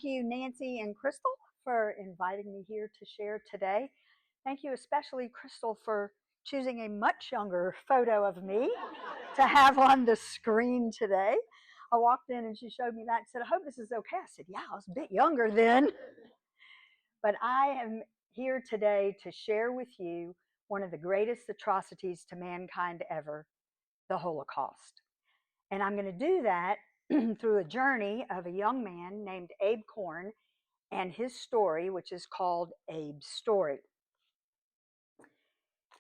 Thank you, Nancy and Crystal, for inviting me here to share today. Thank you especially, Crystal, for choosing a much younger photo of me to have on the screen today. I walked in and she showed me that and said, I hope this is okay. I said, yeah, I was a bit younger then. But I am here today to share with you one of the greatest atrocities to mankind ever, the Holocaust. And I'm going to do that through a journey of a young man named Abram Korn and his story, which is called Abe's Story.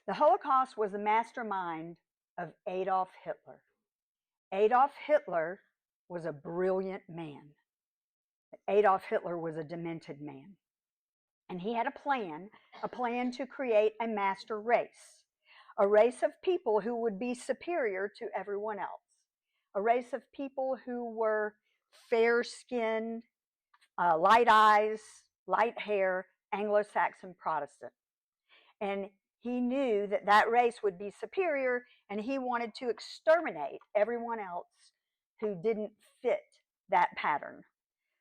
The Holocaust was the mastermind of Adolf Hitler. Adolf Hitler was a brilliant man. Adolf Hitler was a demented man. And he had a plan to create a master race, a race of people who would be superior to everyone else, a race of people who were fair-skinned, light eyes, light hair, Anglo-Saxon Protestant. And he knew that that race would be superior, and he wanted to exterminate everyone else who didn't fit that pattern.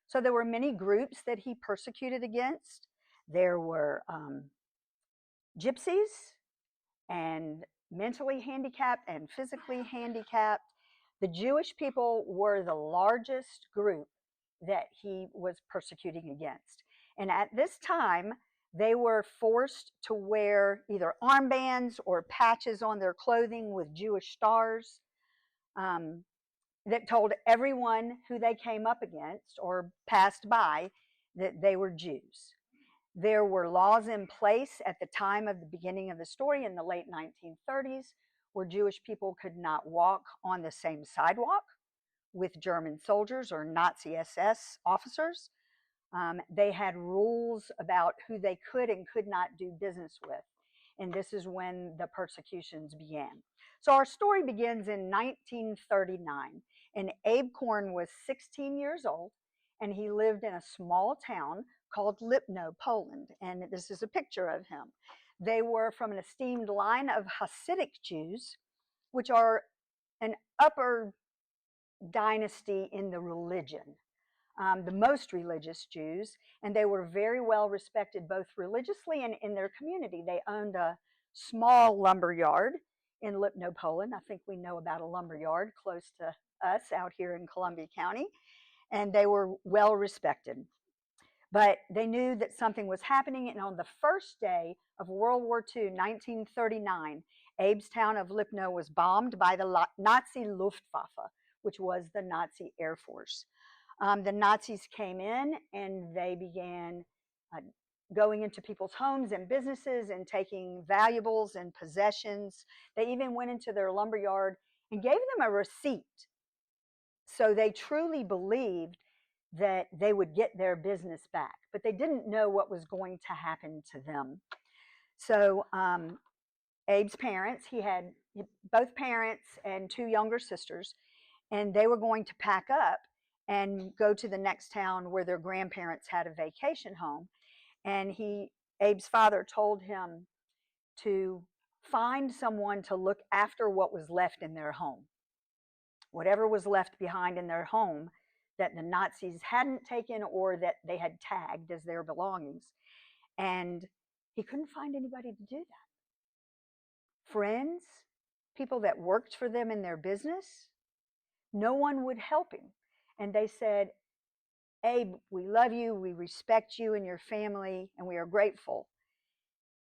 So there were many groups that he persecuted against. There were gypsies and mentally handicapped and physically handicapped. The Jewish people were the largest group that he was persecuting against. And at this time, they were forced to wear either armbands or patches on their clothing with Jewish stars that told everyone who they came up against or passed by that they were Jews. There were laws in place at the time of the beginning of the story in the late 1930s where Jewish people could not walk on the same sidewalk with German soldiers or Nazi SS officers. They had rules about who they could and could not do business with. And this is when the persecutions began. So our story begins in 1939, and Abram Korn was 16 years old, and he lived in a small town called Lipno, Poland. And this is a picture of him. They were from an esteemed line of Hasidic Jews, which are an upper dynasty in the religion. The most religious Jews, and they were very well respected both religiously and in their community. They owned a small lumber yard in Lipno, Poland. I think we know about a lumber yard close to us out here in Columbia County, and they were well respected. But they knew that something was happening, and on the first day of World War II, 1939, Abe's town of Lipno was bombed by the Nazi Luftwaffe, which was the Nazi Air Force. The Nazis came in and they began going into people's homes and businesses and taking valuables and possessions. They even went into their lumberyard and gave them a receipt. So they truly believed that they would get their business back, but they didn't know what was going to happen to them. So Abe's parents, he had both parents and two younger sisters, and they were going to pack up and go to the next town where their grandparents had a vacation home. And Abe's father told him to find someone to look after what was left in their home. Whatever was left behind in their home that the Nazis hadn't taken or that they had tagged as their belongings. And he couldn't find anybody to do that. Friends, people that worked for them in their business, no one would help him. And they said, Abe, we love you, we respect you and your family, and we are grateful.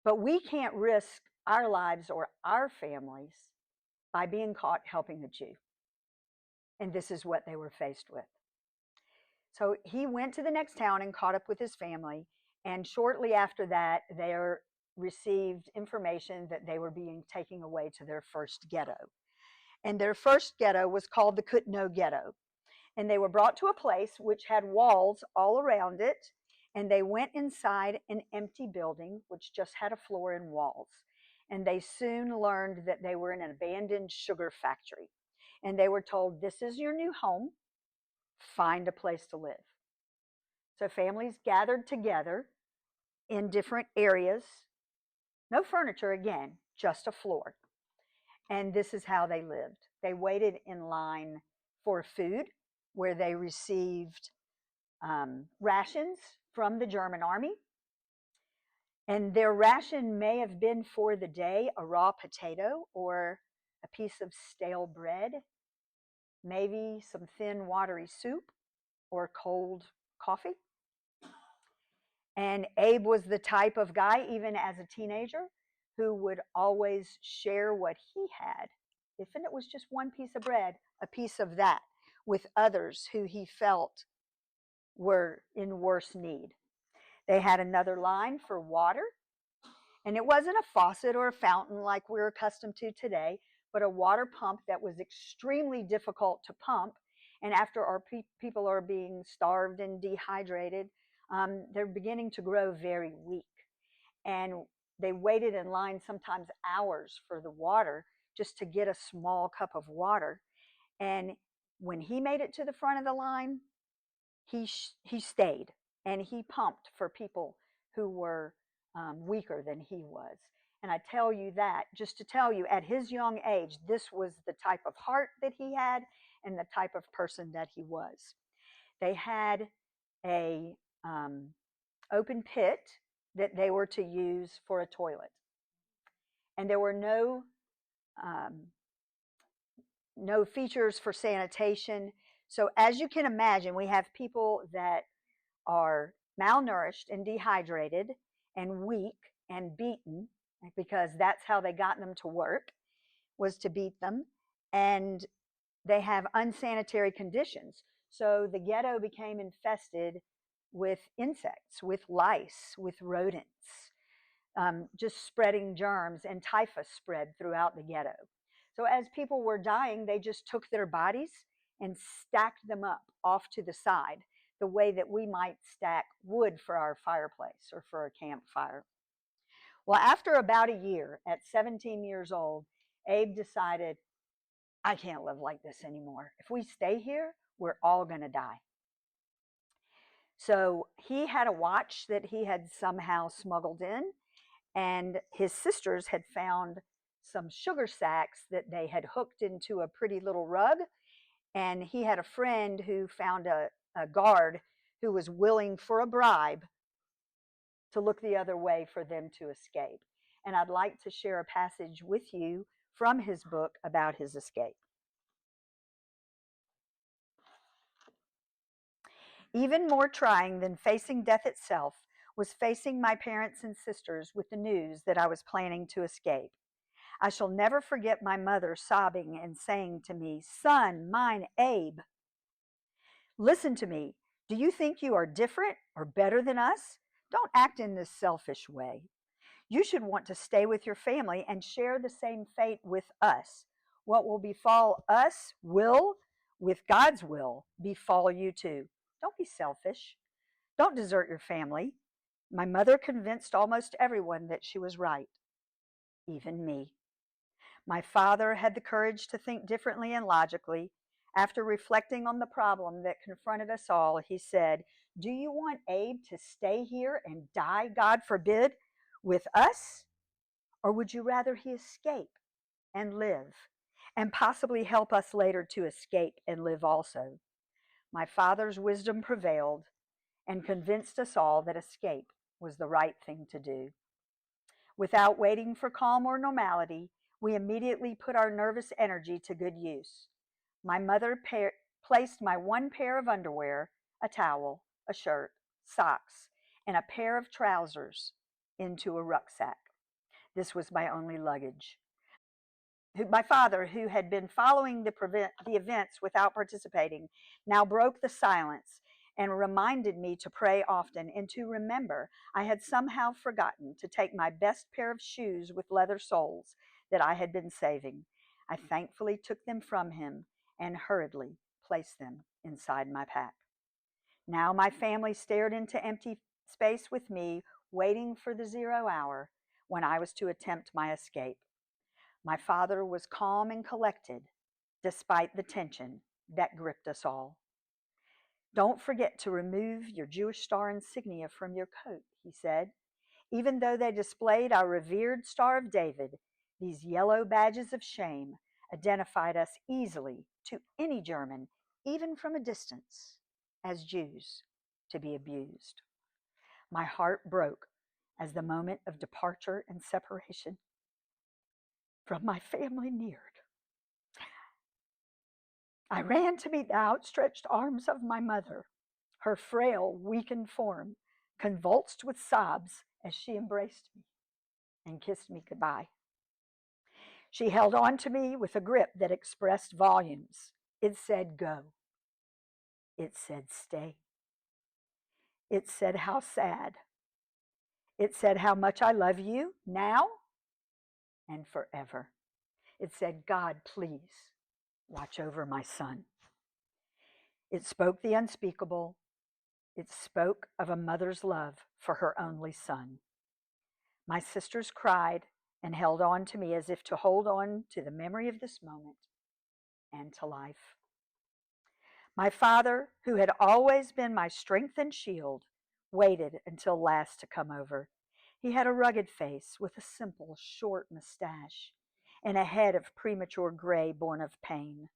But we can't risk our lives or our families by being caught helping a Jew. And this is what they were faced with. So he went to the next town and caught up with his family. And shortly after that, they received information that they were being taken away to their first ghetto. And their first ghetto was called the Kutno Ghetto. And they were brought to a place which had walls all around it, and they went inside an empty building which just had a floor and walls. And they soon learned that they were in an abandoned sugar factory. And they were told, this is your new home, find a place to live. So families gathered together in different areas, no furniture again, just a floor. And this is how they lived. They waited in line for food, where they received rations from the German army. And their ration may have been for the day a raw potato or a piece of stale bread, maybe some thin, watery soup or cold coffee. And Abe was the type of guy, even as a teenager, who would always share what he had. If it was just one piece of bread, a piece of that with others who he felt were in worse need. They had another line for water, and it wasn't a faucet or a fountain like we're accustomed to today, but a water pump that was extremely difficult to pump. And after our people are being starved and dehydrated, they're beginning to grow very weak. And they waited in line sometimes hours for the water just to get a small cup of water. And when he made it to the front of the line, he stayed and he pumped for people who were weaker than he was. And I tell you that just to tell you, at his young age, this was the type of heart that he had and the type of person that he was. They had a open pit that they were to use for a toilet. And there were no features for sanitation. So as you can imagine, we have people that are malnourished and dehydrated and weak and beaten, because that's how they got them to work, was to beat them. And they have unsanitary conditions. So the ghetto became infested with insects, with lice, with rodents, just spreading germs, and typhus spread throughout the ghetto. So as people were dying, they just took their bodies and stacked them up off to the side, the way that we might stack wood for our fireplace or for a campfire. Well, after about a year, at 17 years old, Abe decided, I can't live like this anymore. If we stay here, we're all going to die. So he had a watch that he had somehow smuggled in, and his sisters had found some sugar sacks that they had hooked into a pretty little rug. And he had a friend who found a guard who was willing for a bribe to look the other way for them to escape. And I'd like to share a passage with you from his book about his escape. Even more trying than facing death itself was facing my parents and sisters with the news that I was planning to escape. I shall never forget my mother sobbing and saying to me, "Son, mine, Abe, listen to me. Do you think you are different or better than us? Don't act in this selfish way. You should want to stay with your family and share the same fate with us. What will befall us will, with God's will, befall you too. Don't be selfish. Don't desert your family." My mother convinced almost everyone that she was right, even me. My father had the courage to think differently and logically. After reflecting on the problem that confronted us all, he said, "Do you want Abe to stay here and die, God forbid, with us? Or would you rather he escape and live, and possibly help us later to escape and live also?" My father's wisdom prevailed and convinced us all that escape was the right thing to do. Without waiting for calm or normality, we immediately put our nervous energy to good use. My mother placed my one pair of underwear, a towel, a shirt, socks, and a pair of trousers into a rucksack. This was my only luggage. My father, who had been following the events without participating, now broke the silence and reminded me to pray often and to remember I had somehow forgotten to take my best pair of shoes with leather soles that I had been saving. I thankfully took them from him and hurriedly placed them inside my pack. Now my family stared into empty space with me, waiting for the 0 hour when I was to attempt my escape. My father was calm and collected, despite the tension that gripped us all. "Don't forget to remove your Jewish star insignia from your coat," he said. "Even though they displayed our revered Star of David, these yellow badges of shame identified us easily to any German, even from a distance, as Jews." to be abused. My heart broke as the moment of departure and separation from my family neared. I ran to meet the outstretched arms of my mother, her frail, weakened form convulsed with sobs as she embraced me and kissed me goodbye. She held on to me with a grip that expressed volumes. It said, "Go." It said, "Stay." It said, "How sad." It said, "How much I love you now and forever." It said, "God, please watch over my son." It spoke the unspeakable. It spoke of a mother's love for her only son. My sisters cried and held on to me as if to hold on to the memory of this moment and to life. My father, who had always been my strength and shield, waited until last to come over. He had a rugged face with a simple, short mustache and a head of premature gray born of pain.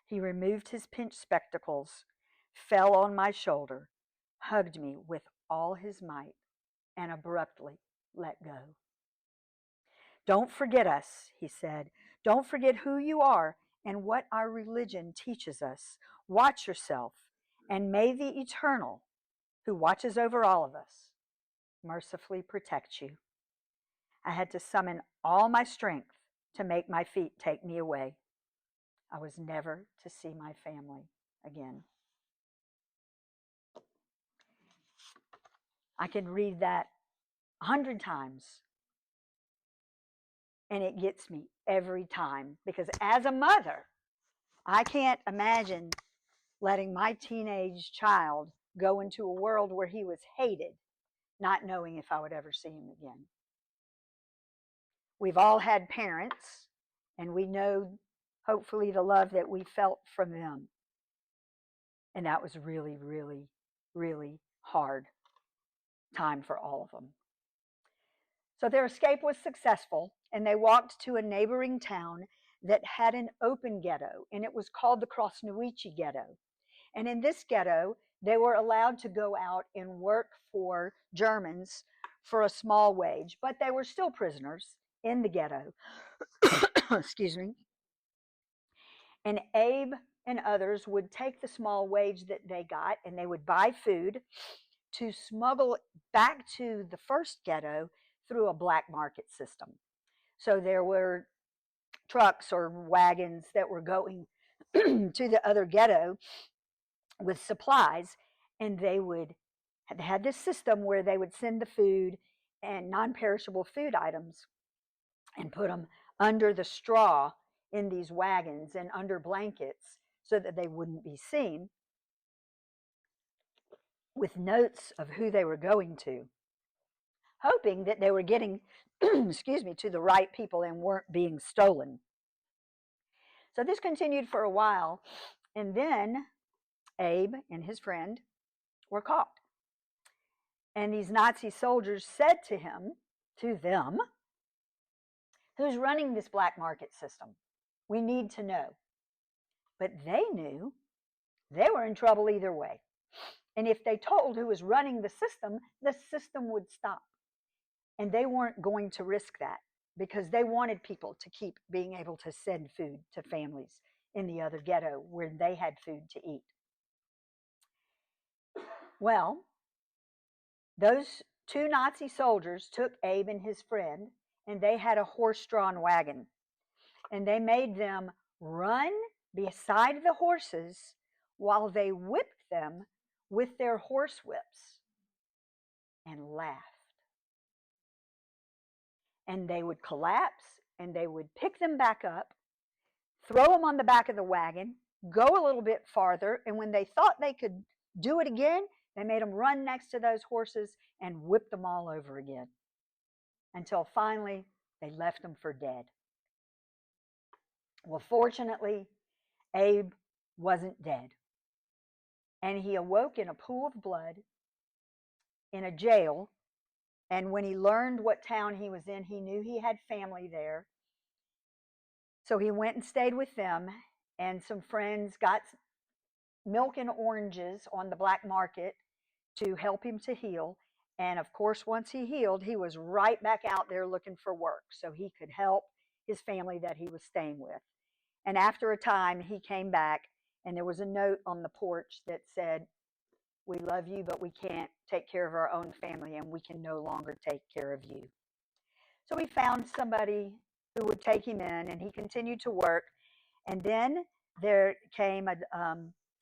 He removed his pinched spectacles, fell on my shoulder, hugged me with all his might, and abruptly let go. "Don't forget us," he said. "Don't forget who you are and what our religion teaches us. Watch yourself, and may the Eternal, who watches over all of us, mercifully protect you." I had to summon all my strength to make my feet take me away. I was never to see my family again. I can read that 100 times, and it gets me every time, because as a mother, I can't imagine letting my teenage child go into a world where he was hated, not knowing if I would ever see him again. We've all had parents, and we know, hopefully, the love that we felt from them. And that was really, really, really hard time for all of them. So their escape was successful, and they walked to a neighboring town that had an open ghetto, and it was called the Krasnowice Ghetto. And in this ghetto, they were allowed to go out and work for Germans for a small wage, but they were still prisoners in the ghetto. Excuse me. And Abe and others would take the small wage that they got, and they would buy food to smuggle back to the first ghetto through a black market system. So there were trucks or wagons that were going to the other ghetto with supplies, and they had this system where they would send the food and non-perishable food items and put them under the straw in these wagons and under blankets so that they wouldn't be seen, with notes of who they were going to, hoping that they were getting excuse me, to the right people and weren't being stolen. So this continued for a while, and then Abe and his friend were caught. And these Nazi soldiers said to them, "Who's running this black market system? We need to know." But they knew they were in trouble either way. And if they told who was running the system would stop. And they weren't going to risk that, because they wanted people to keep being able to send food to families in the other ghetto where they had food to eat. Well, those two Nazi soldiers took Abe and his friend, and they had a horse-drawn wagon. And they made them run beside the horses while they whipped them with their horse whips and laughed. And they would collapse, and they would pick them back up, throw them on the back of the wagon, go a little bit farther, and when they thought they could do it again, they made them run next to those horses and whipped them all over again, until finally they left them for dead. Well, fortunately, Abe wasn't dead, and he awoke in a pool of blood in a jail. And when he learned what town he was in, he knew he had family there. So he went and stayed with them, and some friends got milk and oranges on the black market to help him to heal. And of course, once he healed, he was right back out there looking for work so he could help his family that he was staying with. And after a time, he came back, and there was a note on the porch that said, "We love you, but we can't take care of our own family, and we can no longer take care of you." So he found somebody who would take him in, and he continued to work. And then there came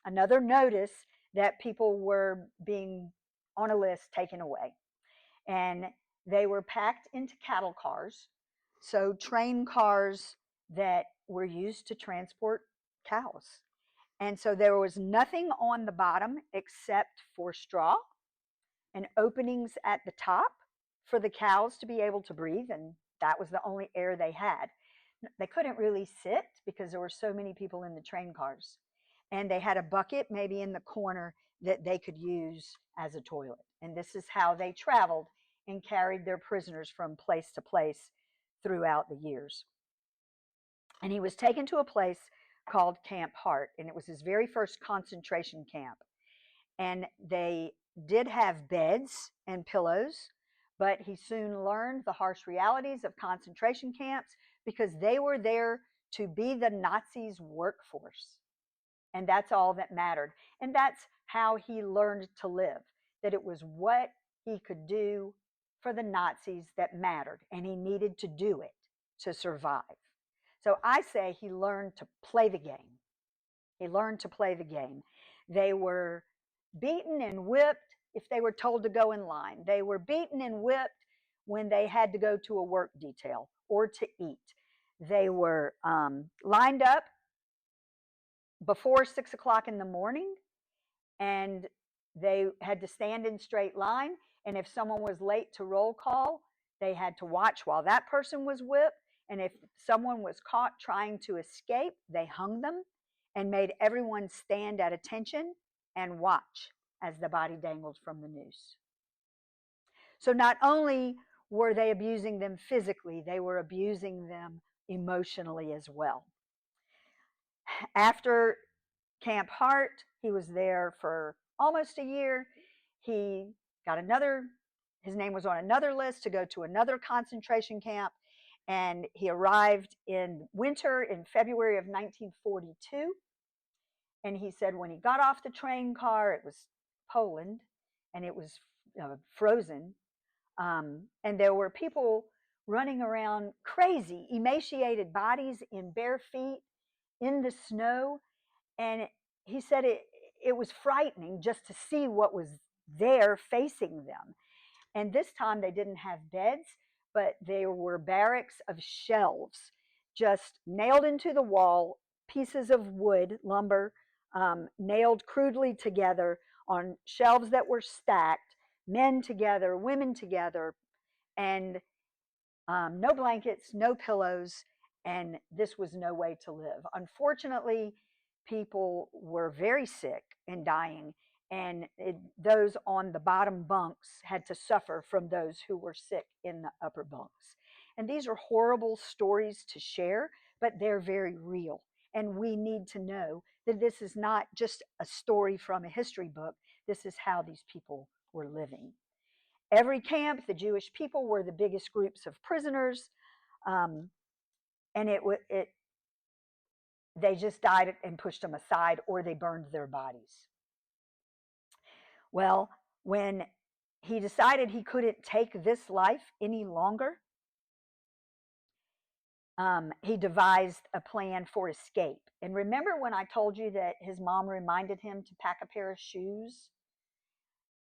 another notice that people were being on a list taken away. And they were packed into cattle cars, so train cars that were used to transport cows. And so there was nothing on the bottom except for straw and openings at the top for the cows to be able to breathe, and that was the only air they had. They couldn't really sit because there were so many people in the train cars. And they had a bucket maybe in the corner that they could use as a toilet. And this is how they traveled and carried their prisoners from place to place throughout the years. And he was taken to a place called Camp Hart, and it was his very first concentration camp. And they did have beds and pillows, but he soon learned the harsh realities of concentration camps because they were there to be the Nazis' workforce. And that's all that mattered. And that's how he learned to live, that it was what he could do for the Nazis that mattered, and he needed to do it to survive. So I say he learned to play the game. He learned to play the game. They were beaten and whipped if they were told to go in line. They were beaten and whipped when they had to go to a work detail or to eat. They were lined up before 6 o'clock in the morning, and they had to stand in straight line. And if someone was late to roll call, they had to watch while that person was whipped. And if someone was caught trying to escape, they hung them and made everyone stand at attention and watch as the body dangled from the noose. So not only were they abusing them physically, they were abusing them emotionally as well. After Camp Hart, he was there for almost a year. He got his name was on another list to go to another concentration camp, and he arrived in winter in February of 1942. And he said when he got off the train car, it was Poland, and it was frozen, and there were people running around, crazy, emaciated bodies in bare feet in the snow. And he said it was frightening just to see what was there facing them. And this time they didn't have beds, but there were barracks of shelves just nailed into the wall, pieces of wood, lumber, nailed crudely together on shelves that were stacked, men together, women together, and no blankets, no pillows, and this was no way to live. Unfortunately, people were very sick and dying, and those on the bottom bunks had to suffer from those who were sick in the upper bunks. And these are horrible stories to share, but they're very real. And we need to know that this is not just a story from a history book. This is how these people were living. Every camp, the Jewish people were the biggest groups of prisoners, and they just died and pushed them aside, or they burned their bodies. Well, when he decided he couldn't take this life any longer, he devised a plan for escape. And remember when I told you that his mom reminded him to pack a pair of shoes?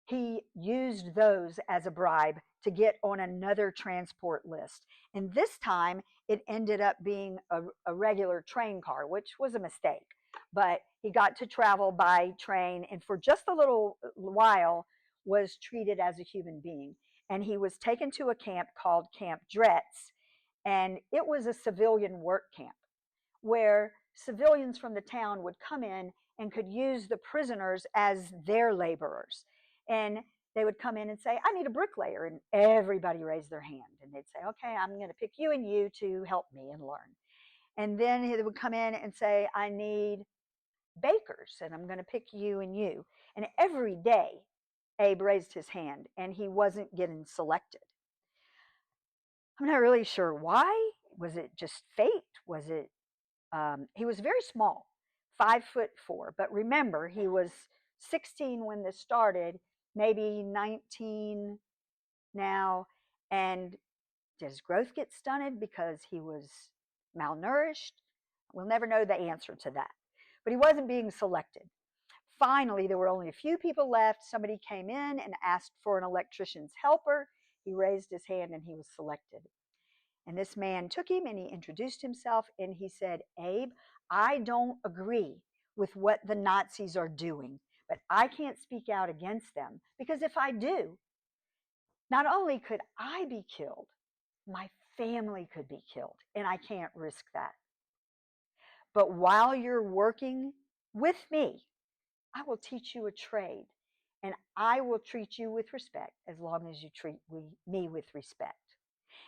He used those as a bribe to get on another transport list. And this time it ended up being a regular train car, which was a mistake. But he got to travel by train, and for just a little while was treated as a human being. And he was taken to a camp called Camp Dretz, and it was a civilian work camp where civilians from the town would come in and could use the prisoners as their laborers. And they would come in and say, "I need a bricklayer," and everybody raised their hand. And they'd say, "Okay, I'm going to pick you and you to help me and learn." And then he would come in and say, "I need bakers, and I'm going to pick you and you." And every day Abe raised his hand, and he wasn't getting selected. I'm not really sure why. Was it just fate? Was it, he was very small, 5'4", but remember, he was 16 when this started, maybe 19 now, and did his growth get stunted because he was malnourished? We'll never know the answer to that, but he wasn't being selected. Finally, there were only a few people left. Somebody came in and asked for an electrician's helper. He raised his hand and he was selected. And this man took him and he introduced himself and he said, Abe, I don't agree with what the Nazis are doing, but I can't speak out against them because if I do, not only could I be killed, my family could be killed, and I can't risk that. But while you're working with me, I will teach you a trade, and I will treat you with respect as long as you treat me with respect.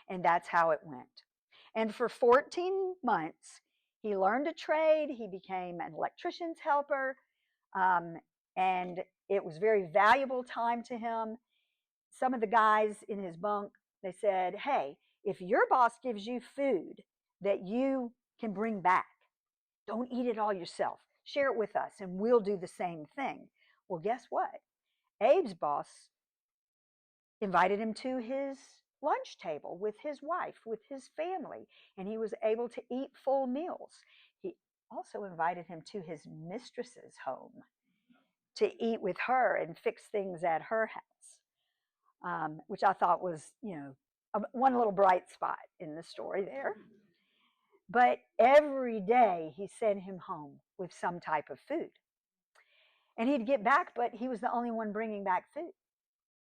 And that's how it went. And for 14 months, he learned a trade. He became an electrician's helper, and it was very valuable time to him. Some of the guys in his bunk, they said, hey, if your boss gives you food that you can bring back, don't eat it all yourself. Share it with us, and we'll do the same thing. Well, guess what? Abe's boss invited him to his lunch table with his wife, with his family, and he was able to eat full meals. He also invited him to his mistress's home to eat with her and fix things at her house, which I thought was, one little bright spot in the story there. But every day he sent him home with some type of food. And he'd get back, but he was the only one bringing back food.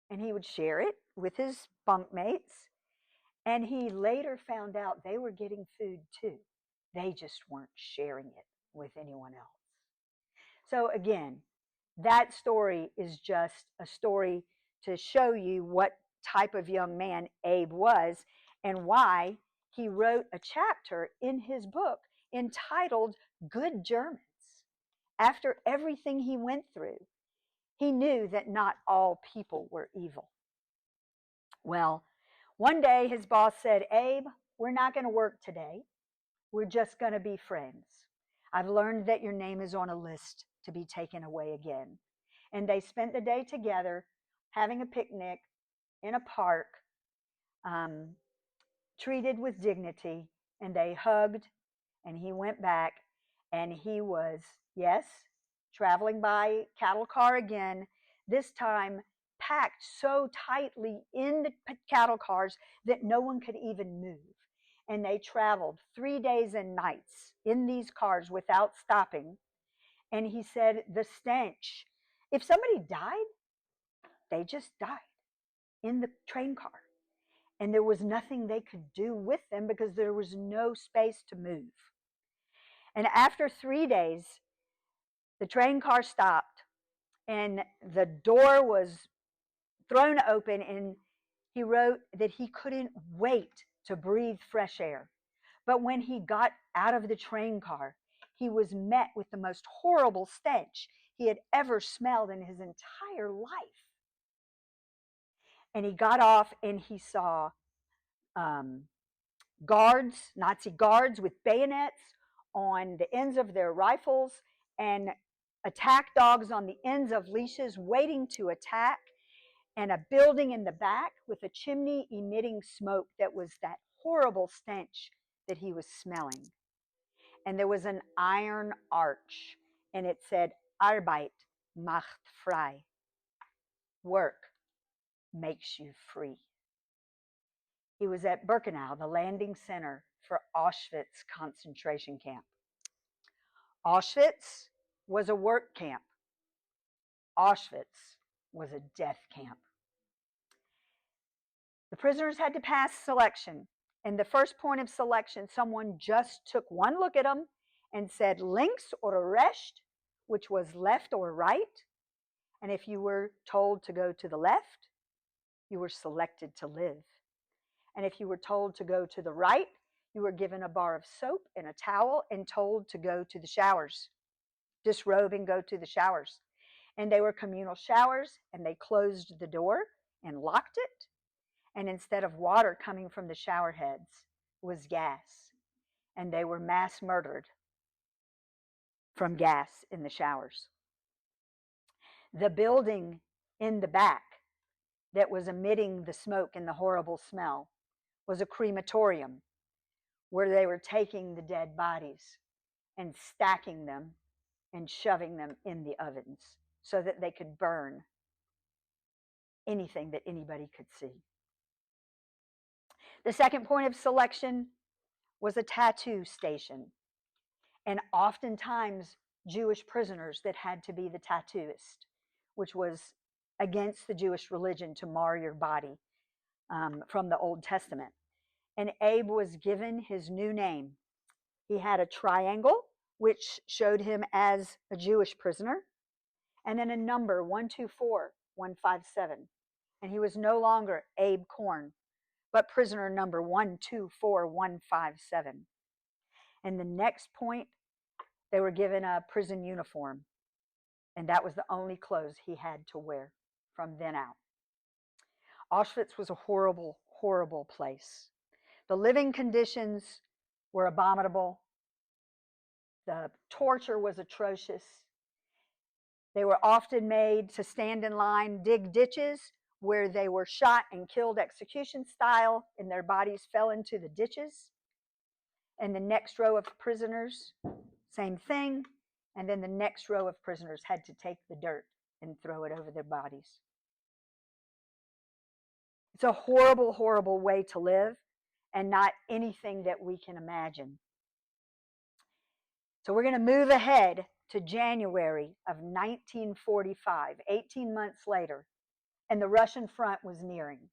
And he would share it with his bunkmates. And he later found out they were getting food too. They just weren't sharing it with anyone else. So again, that story is just a story to show you what type of young man Abe was and why he wrote a chapter in his book entitled Good Germans. After everything he went through, he knew that not all people were evil. Well, one day his boss said, Abe, we're not going to work today. We're just going to be friends. I've learned that your name is on a list to be taken away again. And they spent the day together having a picnic in a park, treated with dignity, and they hugged, and he went back, and he was, yes, traveling by cattle car again, this time packed so tightly in the cattle cars that no one could even move. And they traveled 3 days and nights in these cars without stopping. And he said the stench, if somebody died, they just died in the train car. And there was nothing they could do with them because there was no space to move. And after 3 days, the train car stopped and the door was thrown open, and he wrote that he couldn't wait to breathe fresh air. But when he got out of the train car, he was met with the most horrible stench he had ever smelled in his entire life. And he got off and he saw guards, Nazi guards with bayonets on the ends of their rifles and attack dogs on the ends of leashes waiting to attack, and a building in the back with a chimney emitting smoke that was that horrible stench that he was smelling. And there was an iron arch, and it said, Arbeit macht frei. Work makes you free. He was at Birkenau, the landing center for Auschwitz concentration camp. Auschwitz was a work camp. Auschwitz was a death camp. The prisoners had to pass selection. And the first point of selection, someone just took one look at them and said links or recht, which was left or right. And if you were told to go to the left, you were selected to live. And if you were told to go to the right, you were given a bar of soap and a towel and told to go to the showers. Disrobe and go to the showers. And they were communal showers, and they closed the door and locked it. And instead of water coming from the shower heads, was gas. And they were mass murdered from gas in the showers. The building in the back that was emitting the smoke and the horrible smell was a crematorium where they were taking the dead bodies and stacking them and shoving them in the ovens so that they could burn anything that anybody could see. The second point of selection was a tattoo station. And oftentimes, Jewish prisoners that had to be the tattooist, which was against the Jewish religion to mar your body from the Old Testament. And Abe was given his new name. He had a triangle, which showed him as a Jewish prisoner, and then a number, 124157. And he was no longer Abe Korn, but prisoner number 124157. And the next point, they were given a prison uniform, and that was the only clothes he had to wear from then out. Auschwitz was a horrible, horrible place. The living conditions were abominable. The torture was atrocious. They were often made to stand in line, dig ditches where they were shot and killed execution style, and their bodies fell into the ditches. And the next row of prisoners, same thing. And then the next row of prisoners had to take the dirt and throw it over their bodies. It's a horrible, horrible way to live, and not anything that we can imagine. So we're going to move ahead to January of 1945, 18 months later, and the Russian front was nearing.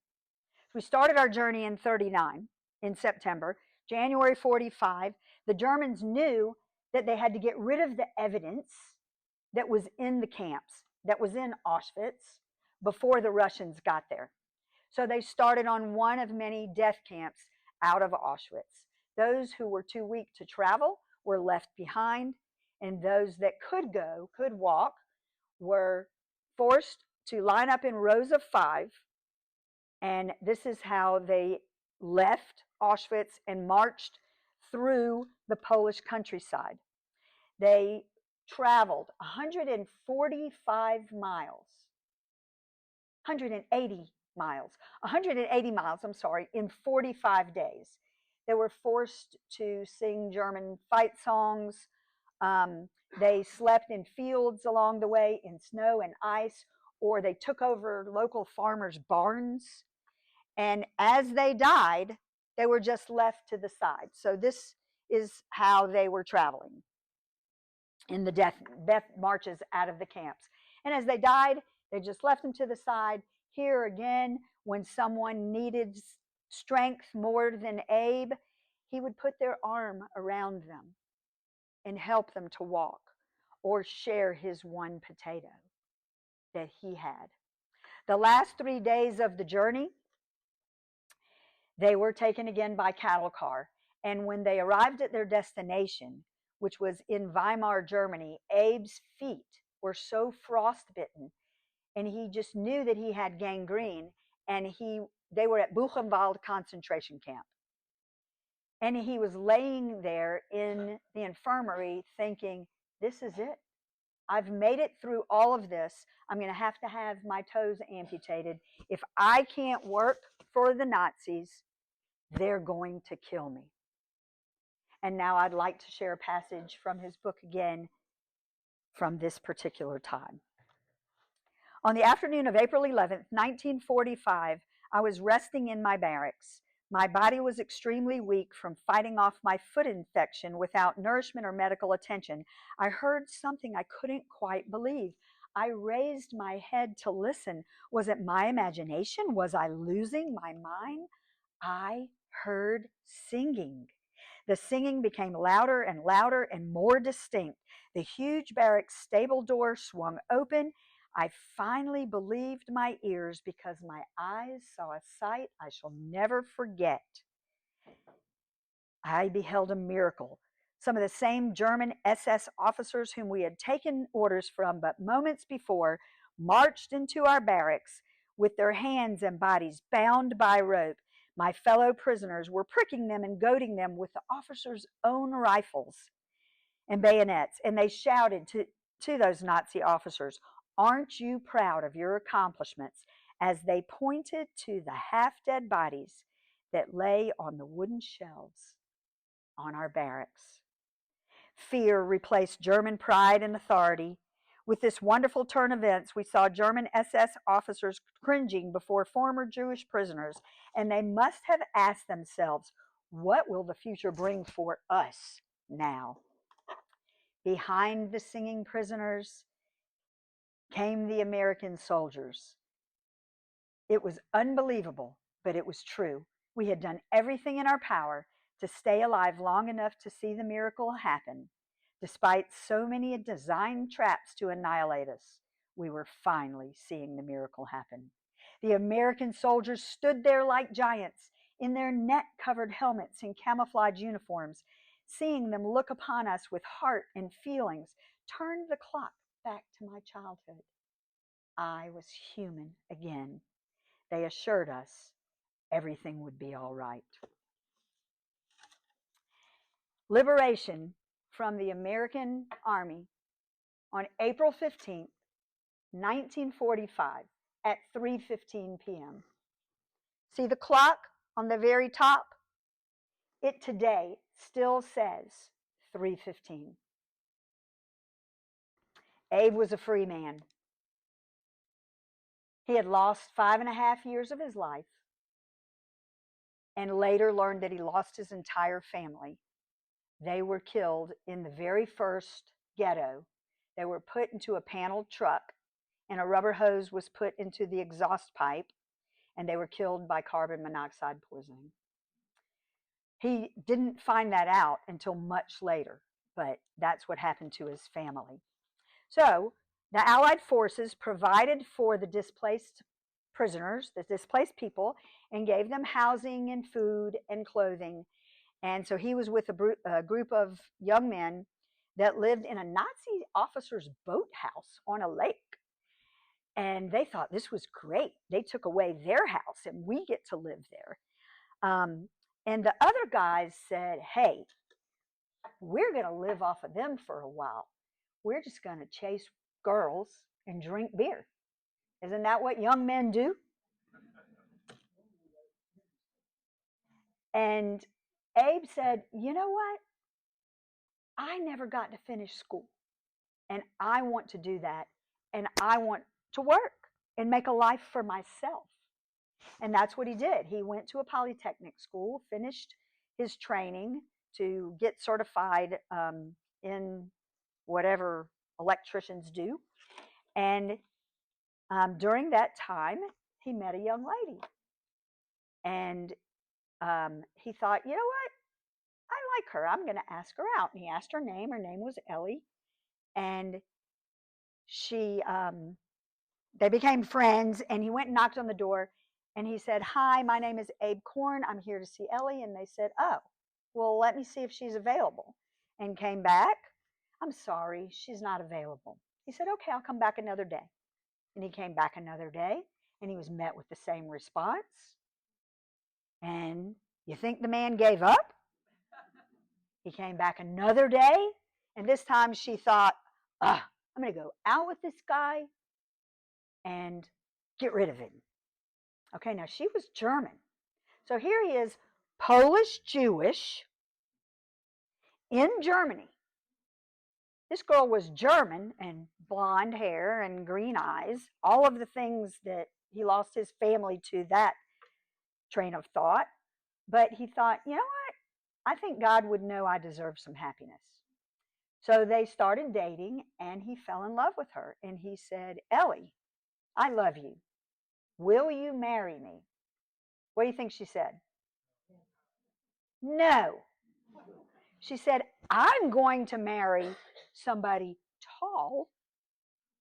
We started our journey in 39, in September. January 45, the Germans knew that they had to get rid of the evidence that was in the camps, that was in Auschwitz, before the Russians got there. So they started on one of many death camps out of Auschwitz. Those who were too weak to travel were left behind, and those that could go, could walk, were forced to line up in rows of 5. And this is how they left Auschwitz and marched through the Polish countryside. They traveled 145 miles, 180 miles, I'm sorry, in 45 days. They were forced to sing German fight songs. They slept in fields along the way in snow and ice, or they took over local farmers' barns. And as they died, they were just left to the side. So this is how they were traveling in the death marches out of the camps. And as they died, they just left them to the side. Here again, when someone needed strength more than Abe, he would put their arm around them and help them to walk, or share his one potato that he had. The last 3 days of the journey, they were taken again by cattle car. And when they arrived at their destination, which was in Weimar, Germany, Abe's feet were so frostbitten, and he just knew that he had gangrene, and they were at Buchenwald concentration camp. And he was laying there in the infirmary thinking, this is it. I've made it through all of this. I'm going to have my toes amputated. If I can't work for the Nazis, they're going to kill me. And now I'd like to share a passage from his book again from this particular time. On the afternoon of April 11th, 1945, I was resting in my barracks. My body was extremely weak from fighting off my foot infection without nourishment or medical attention. I heard something I couldn't quite believe. I raised my head to listen. Was it my imagination? Was I losing my mind? I heard singing. The singing became louder and louder and more distinct. The huge barracks stable door swung open. I finally believed my ears because my eyes saw a sight I shall never forget. I beheld a miracle. Some of the same German SS officers whom we had taken orders from but moments before marched into our barracks with their hands and bodies bound by rope. My fellow prisoners were pricking them and goading them with the officers' own rifles and bayonets, and they shouted to those Nazi officers, "Aren't you proud of your accomplishments?" as they pointed to the half-dead bodies that lay on the wooden shelves on our barracks. Fear replaced German pride and authority. With this wonderful turn of events, we saw German SS officers cringing before former Jewish prisoners, and they must have asked themselves, what will the future bring for us now? Behind the singing prisoners came the American soldiers. It was unbelievable, but it was true. We had done everything in our power to stay alive long enough to see the miracle happen. Despite so many designed traps to annihilate us, we were finally seeing the miracle happen. The American soldiers stood there like giants in their net-covered helmets and camouflage uniforms. Seeing them look upon us with heart and feelings turned the clock back to my childhood. I was human again. They assured us everything would be all right. Liberation from the American Army on April 15, 1945 at 3:15 p.m. See the clock on the very top? It today still says 3:15. Abe was a free man. He had lost 5.5 years of his life and later learned that he lost his entire family. They were killed in the very first ghetto. They were put into a paneled truck, and a rubber hose was put into the exhaust pipe, and they were killed by carbon monoxide poisoning. He didn't find that out until much later, but that's what happened to his family. So the Allied forces provided for the displaced prisoners, the displaced people, and gave them housing and food and clothing. And so he was with a group of young men that lived in a Nazi officer's boathouse on a lake. And they thought this was great. They took away their house and we get to live there. And the other guys said, hey, we're going to live off of them for a while. We're just going to chase girls and drink beer. Isn't that what young men do? And Abe said, you know what? I never got to finish school. And I want to do that. And I want to work and make a life for myself. And that's what he did. He went to a polytechnic school, finished his training to get certified in whatever electricians do. And during that time, he met a young lady. And he thought, you know what? I like her. I'm going to ask her out. And he asked her name. Her name was Ellie. And they became friends. And he went and knocked on the door. And he said, hi, my name is Abe Korn. I'm here to see Ellie. And they said, oh, well, let me see if she's available. And came back. I'm sorry, she's not available. He said, okay, I'll come back another day. And he came back another day. And he was met with the same response. And you think the man gave up? He came back another day. And this time she thought, I'm going to go out with this guy and get rid of him. Okay, now she was German. So here he is, Polish Jewish in Germany. This girl was German and blonde hair and green eyes, all of the things that he lost his family to that train of thought. But he thought, you know what? I think God would know I deserve some happiness. So they started dating and he fell in love with her. And he said, Ellie, I love you. Will you marry me? What do you think she said? No. She said, I'm going to marry somebody tall,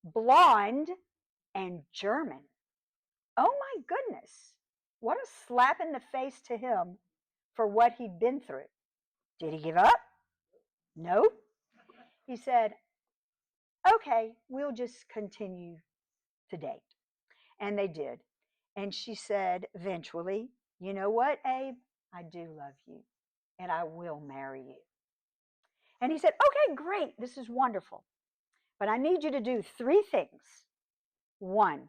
blonde, and German. Oh my goodness. What a slap in the face to him for what he'd been through. Did he give up? Nope. He said, okay, we'll just continue to date. And they did. And she said eventually, you know what, Abe? I do love you and I will marry you. And he said, okay, great. This is wonderful. But I need you to do three things. One,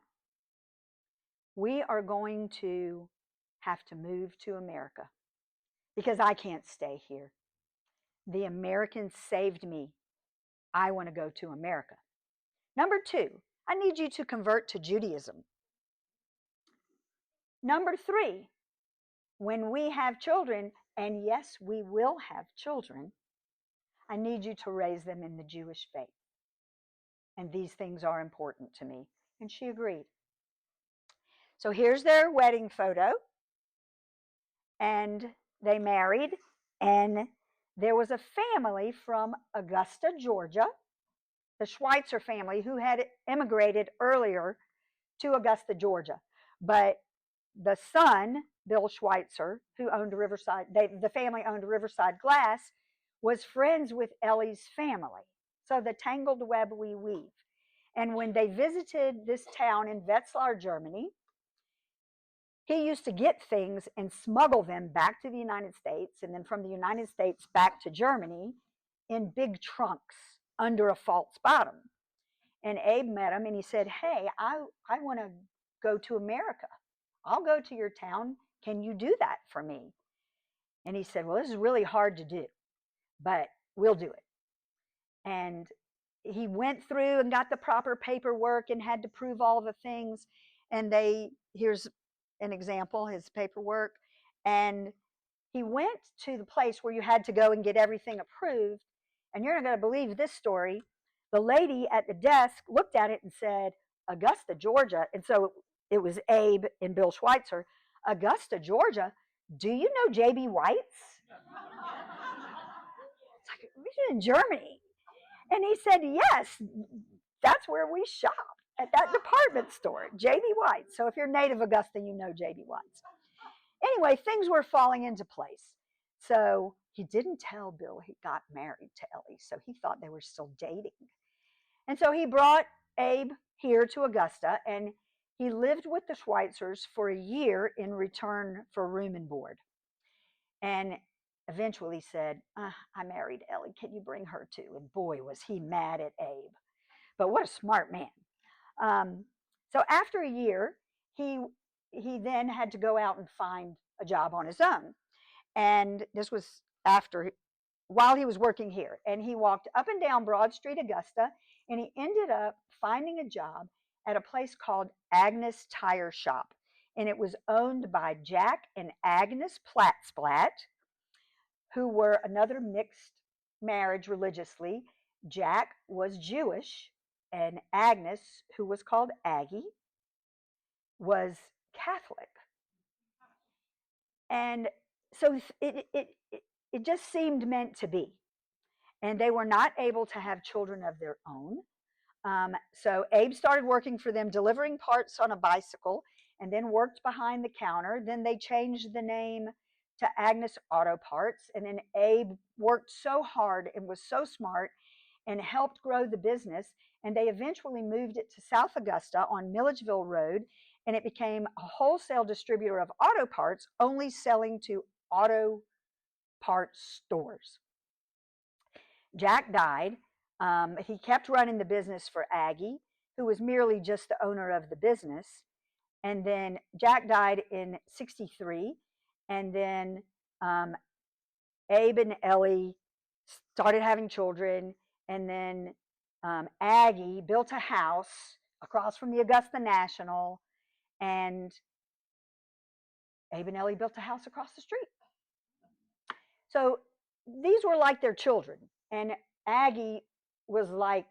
we are going to have to move to America because I can't stay here. The Americans saved me. I want to go to America. Number two, I need you to convert to Judaism. Number three, when we have children, and yes, we will have children, I need you to raise them in the Jewish faith. And these things are important to me. And she agreed. So here's their wedding photo. And they married. And there was a family from Augusta, Georgia, the Schweitzer family, who had immigrated earlier to Augusta, Georgia. But the son, Bill Schweitzer, who owned Riverside, the family owned Riverside Glass, was friends with Ellie's family. So the tangled web we weave. And when they visited this town in Wetzlar, Germany, he used to get things and smuggle them back to the United States, and then from the United States back to Germany in big trunks under a false bottom. And Abe met him and he said, hey, I want to go to America. I'll go to your town. Can you do that for me? And he said, well, this is really hard to do, but we'll do it. And he went through and got the proper paperwork and had to prove all the things. And here's an example, his paperwork. And he went to the place where you had to go and get everything approved. And you're not going to believe this story. The lady at the desk looked at it and said, Augusta, Georgia. And so it was Abe and Bill Schweitzer. Augusta, Georgia. Do you know J.B. White's? It's like, we're in Germany. And he said, yes, that's where we shop, at that department store, J.B. White's. So if you're native Augusta, you know J.B. White's. Anyway, things were falling into place. So he didn't tell Bill he got married to Ellie, so he thought they were still dating. And so he brought Abe here to Augusta, and he lived with the Schweitzers for a year in return for room and board. And eventually said, I married Ellie. Can you bring her too? And boy, was he mad at Abe. But what a smart man. So after a year, he then had to go out and find a job on his own. And this was while he was working here. And he walked up and down Broad Street, Augusta, and he ended up finding a job at a place called Agnes Tire Shop. And it was owned by Jack and Agnes Platzblatt, who were another mixed marriage religiously. Jack was Jewish, and Agnes, who was called Aggie, was Catholic. And so it just seemed meant to be. And they were not able to have children of their own. So Abe started working for them, delivering parts on a bicycle, and then worked behind the counter. Then they changed the name to Agnes Auto Parts. And then Abe worked so hard and was so smart and helped grow the business. And they eventually moved it to South Augusta on Milledgeville Road. And it became a wholesale distributor of auto parts, only selling to auto parts stores. Jack died. He kept running the business for Aggie, who was merely just the owner of the business. And then Jack died in '63. And then Abe and Ellie started having children. And then Aggie built a house across from the Augusta National. And Abe and Ellie built a house across the street. So these were like their children. And Aggie was like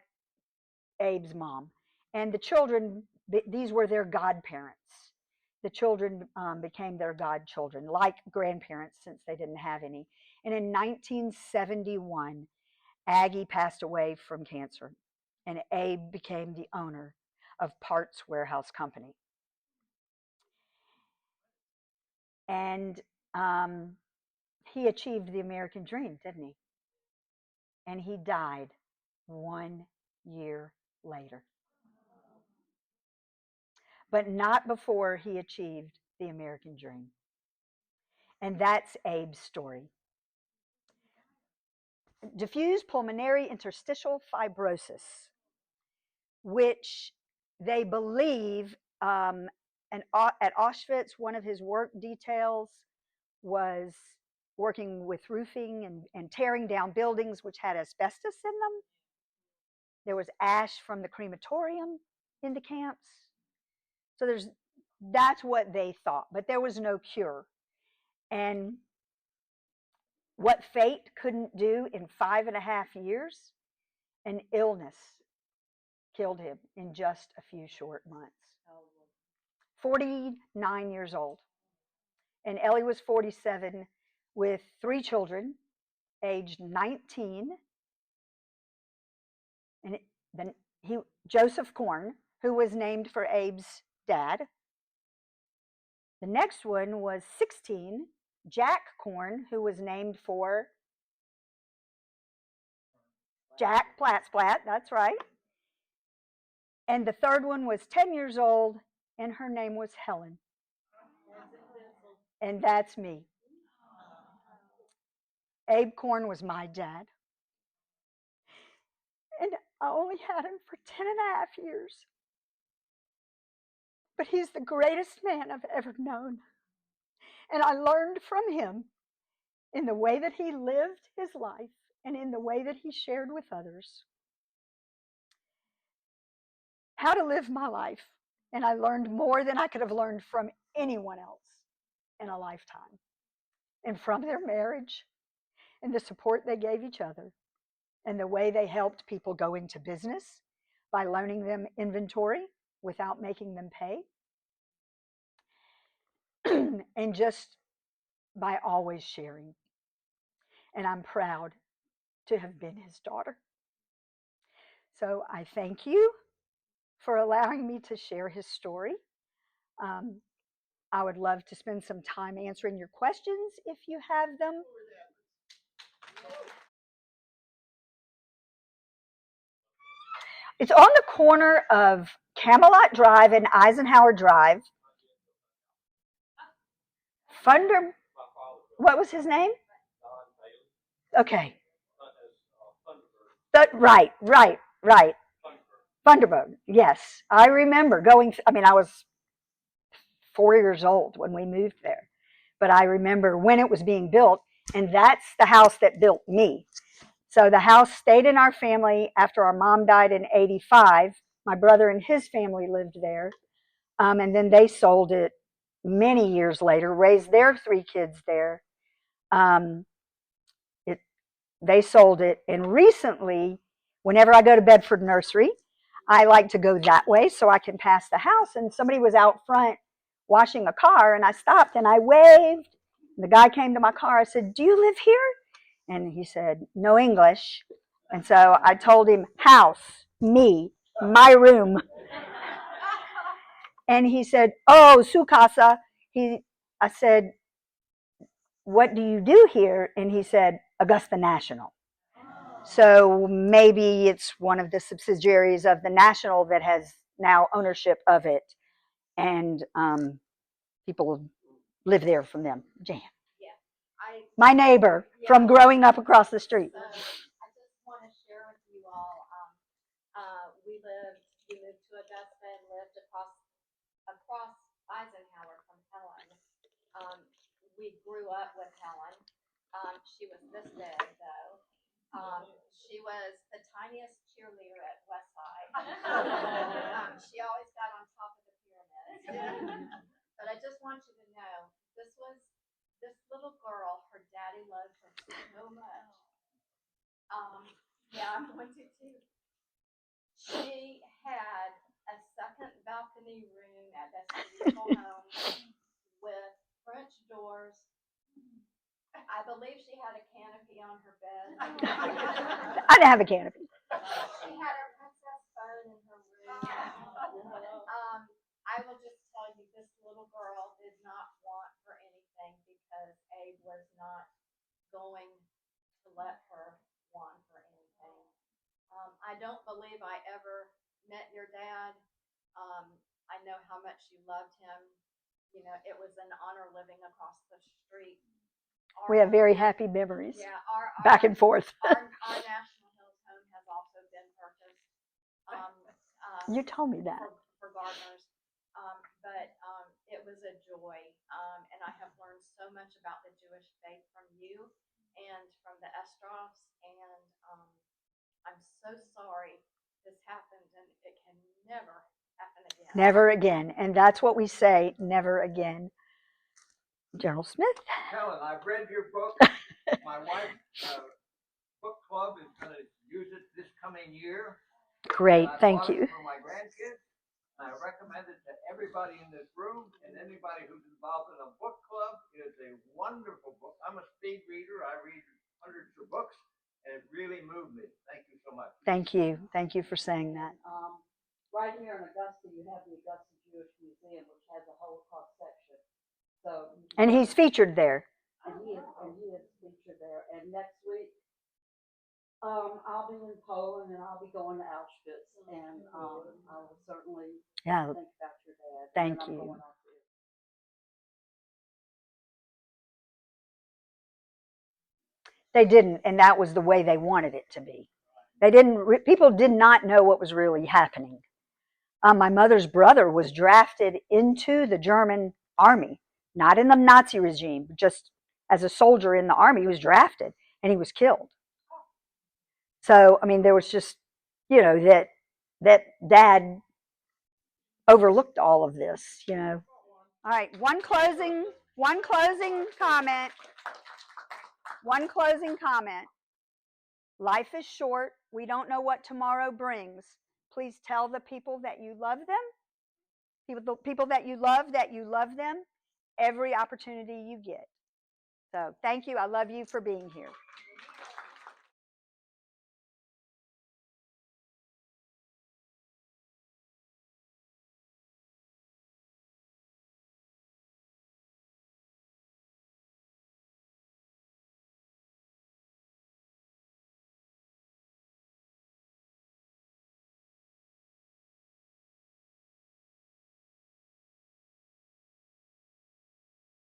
Abe's mom. And the children, these were their godparents. The children became their godchildren, like grandparents, since they didn't have any. And in 1971, Aggie passed away from cancer, and Abe became the owner of Parts Warehouse Company. And he achieved the American dream, didn't he? and he died 1 year later. But not before he achieved the American dream. And that's Abe's story. Diffuse pulmonary interstitial fibrosis, which they believe, at Auschwitz, one of his work details was working with roofing and tearing down buildings which had asbestos in them. There was ash from the crematorium in the camps. So that's what they thought, but there was no cure. And what fate couldn't do in 5.5 years, an illness killed him in just a few short months. 49 years old. And Ellie was 47 with 3 children, aged 19. And then Joseph Korn, who was named for Abe's dad. The next one was 16, Jack Korn, who was named for Jack Platt, that's right. And the third one was 10 years old, and her name was Helen. And that's me. Abe Korn was my dad. And I only had him for 10.5 years. But he's the greatest man I've ever known. And I learned from him in the way that he lived his life and in the way that he shared with others how to live my life. And I learned more than I could have learned from anyone else in a lifetime. And from their marriage and the support they gave each other and the way they helped people go into business by loaning them inventory without making them pay. And just by always sharing. And I'm proud to have been his daughter. So I thank you for allowing me to share his story. I would love to spend some time answering your questions if you have them. It's on the corner of Camelot Drive and Eisenhower Drive. What was his name? Okay. Right. Thunderbird, yes. I remember going, I was 4 years old when we moved there. But I remember when it was being built, and that's the house that built me. So the house stayed in our family after our mom died in 85. My brother and his family lived there. And then they sold it many years later, raised their 3 kids there. They sold it. And recently, whenever I go to Bedford Nursery, I like to go that way so I can pass the house. And somebody was out front washing a car, and I stopped and I waved. And the guy came to my car. I said, "Do you live here?" And he said, "No English." And so I told him, "House, me, my room." And he said, "Oh, su casa." I said, "What do you do here?" And he said, "Augusta National." So maybe it's one of the subsidiaries of the National that has now ownership of it. And people live there from them. Jan. Yeah. My neighbor from growing up across the street. I just want to share with you all, we moved to Augusta and lived across Eisenhower from Helen. We grew up with Helen. She was this big, though. She was the tiniest cheerleader at Westside. She always got on top of the pyramid. But I just want you to know, this little girl, her daddy loved her so much. Yeah, I'm going to too. She had a second balcony room at this beautiful home with French doors. I believe she had a canopy on her bed. I didn't have a canopy. She had her princess phone in her room. I will just tell you, this little girl did not want for anything because Abe was not going to let her want for anything. I don't believe I ever met your dad. I know how much you loved him. You know, it was an honor living across the street. We have very happy memories. Yeah, back and forth. our National Hills home has also been purchased. You told me that. For gardeners. But it was a joy. And I have learned so much about the Jewish faith from you and from the Estros. And I'm so sorry this happened, and it can never happen again. Never again. And that's what we say, never again. General Smith? Helen, I've read your book. My wife's book club is going to use it this coming year. Great, thank you. For my grandkids. I recommend it to everybody in this room, and anybody who's involved in a book club. It is a wonderful book. I'm a speed reader. I read hundreds of books, and it really moved me. Thank you so much. Thank you. Thank you for saying that. Right here in Augusta, you have the Augusta Jewish Museum, which has a Holocaust section. So, and he's featured there. And he is featured there. And next week, I'll be in Poland, and I'll be going to Auschwitz, and I will certainly think about your dad. Thank you. They didn't, and that was the way they wanted it to be. They didn't. People did not know what was really happening. My mother's brother was drafted into the German army, not in the Nazi regime, just as a soldier in the army. He was drafted, and he was killed. So, I mean, there was just, you know, that Dad overlooked all of this, you know. All right, one closing comment. One closing comment. Life is short. We don't know what tomorrow brings. Please tell the people that you love them, people that you love them every opportunity you get. So thank you. I love you for being here.